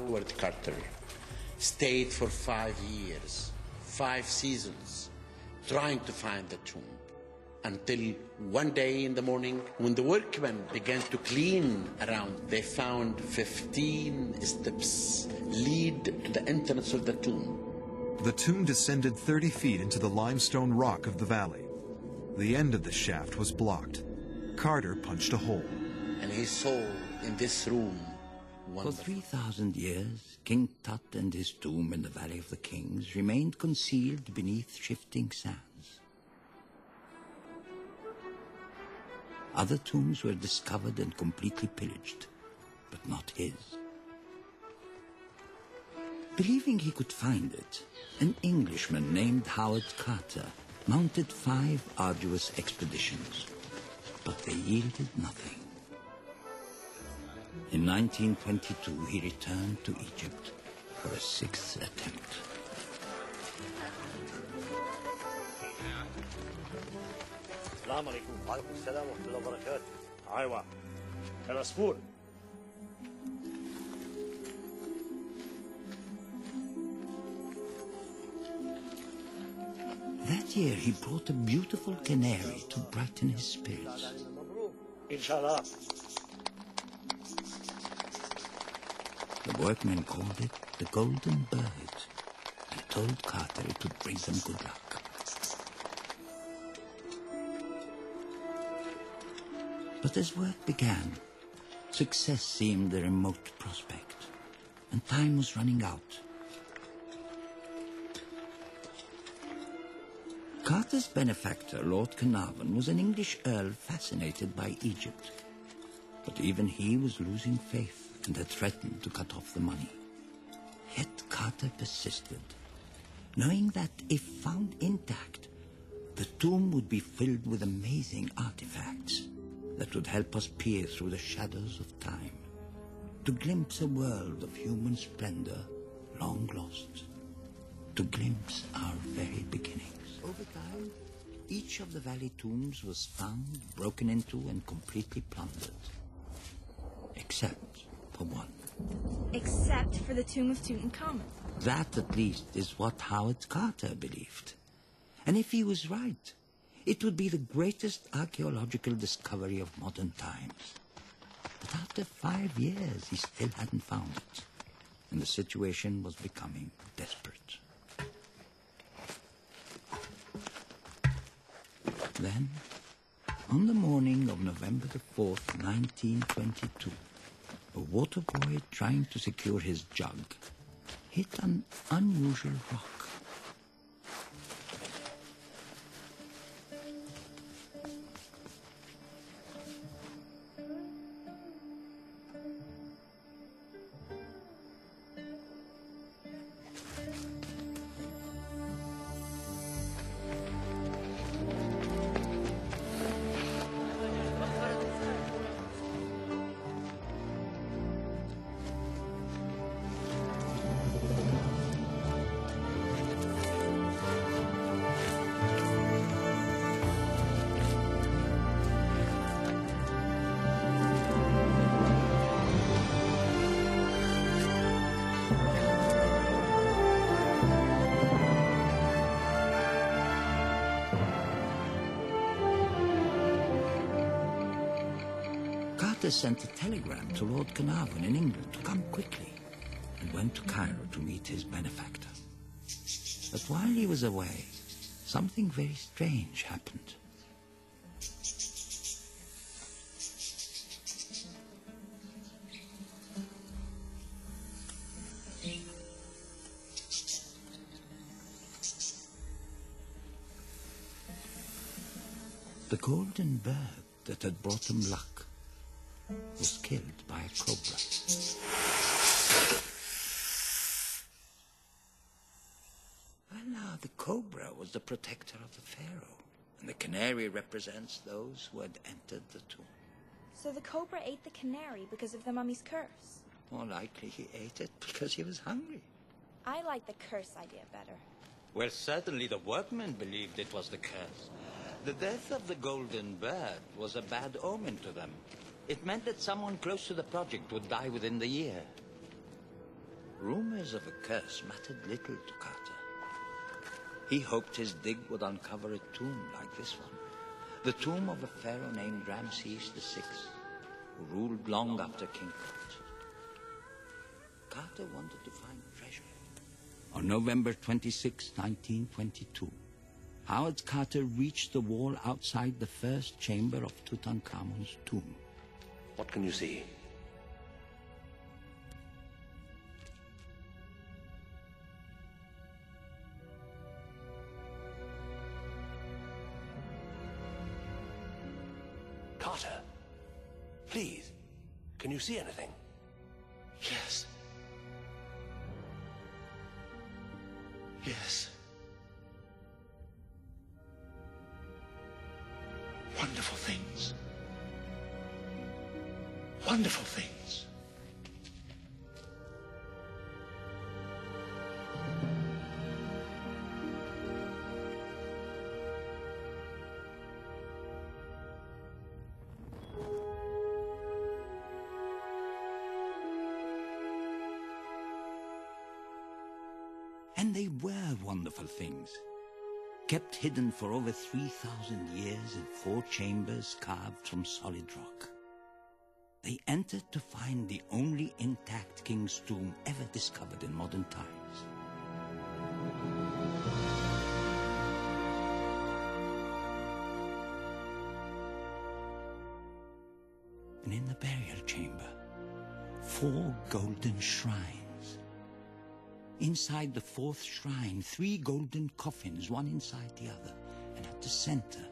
Howard Carter stayed for 5 years, 5 seasons, trying to find the tomb. Until one day in the morning, when the workmen began to clean around, they found 15 steps lead to the entrance of the tomb. The tomb descended 30 feet into the limestone rock of the valley. The end of the shaft was blocked. Carter punched a hole. And he saw in this room For 3,000 years, King Tut and his tomb in the Valley of the Kings remained concealed beneath shifting sands. Other tombs were discovered and completely pillaged, but not his. Believing he could find it, an Englishman named Howard Carter mounted 5 arduous expeditions, but they yielded nothing. In 1922, he returned to Egypt for a 6th attempt. السلام عليكم. وعليكم السلام ورحمة الله وبركاته. أيوة. العصفور. That year, he brought a beautiful canary to brighten his spirits. Inshallah. The workmen called it the Golden Bird and told Carter it would bring them good luck. But as work began, success seemed a remote prospect, and time was running out. Carter's benefactor, Lord Carnarvon, was an English earl fascinated by Egypt. But even he was losing faith and had threatened to cut off the money. Yet Carter persisted, knowing that if found intact, the tomb would be filled with amazing artifacts that would help us peer through the shadows of time, to glimpse a world of human splendor long lost, to glimpse our very beginnings. Over time, each of the valley tombs was found, broken into, and completely plundered. Except for one. Except for the tomb of Tutankhamon. That, at least, is what Howard Carter believed. And if he was right, it would be the greatest archaeological discovery of modern times. But after 5 years, he still hadn't found it. And the situation was becoming desperate. Then, on the morning of November the 4th, 1922, a water boy trying to secure his jug hit an unusual rock. Carter sent a telegram to Lord Carnarvon in England to come quickly, and went to Cairo to meet his benefactor. But while he was away, something very strange happened. The golden bird that had brought him luck was killed by a cobra. Well, now, the cobra was the protector of the pharaoh, and the canary represents those who had entered the tomb. So the cobra ate the canary because of the mummy's curse? More likely he ate it because he was hungry. I like the curse idea better. Well, certainly the workmen believed it was the curse. The death of the golden bird was a bad omen to them. It meant that someone close to the project would die within the year. Rumors of a curse mattered little to Carter. He hoped his dig would uncover a tomb like this one, the tomb of a pharaoh named Ramses VI, who ruled long after King Tut. Carter wanted to find treasure. On November 26, 1922, Howard Carter reached the wall outside the first chamber of Tutankhamon's tomb. What can you see? Carter, please, can you see anything? Yes. Yes. Wonderful things. Wonderful things. And they were wonderful things, kept hidden for over 3,000 years in 4 chambers carved from solid rock. They entered to find the only intact king's tomb ever discovered in modern times. And in the burial chamber, 4 golden shrines. Inside the 4th shrine, 3 golden coffins, one inside the other, and at the center,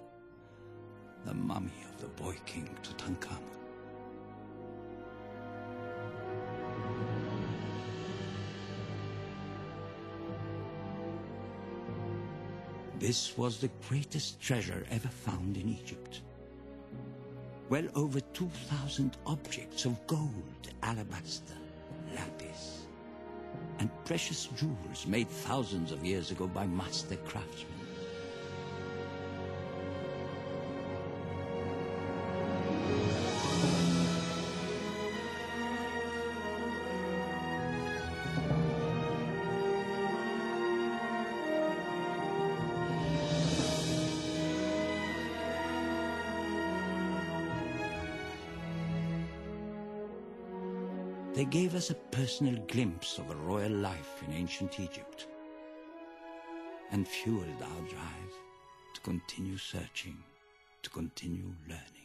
the mummy of the boy king Tutankhamon. This was the greatest treasure ever found in Egypt. Well over 2,000 objects of gold, alabaster, lapis, and precious jewels made thousands of years ago by master craftsmen. They gave us a personal glimpse of a royal life in ancient Egypt and fueled our drive to continue searching, to continue learning.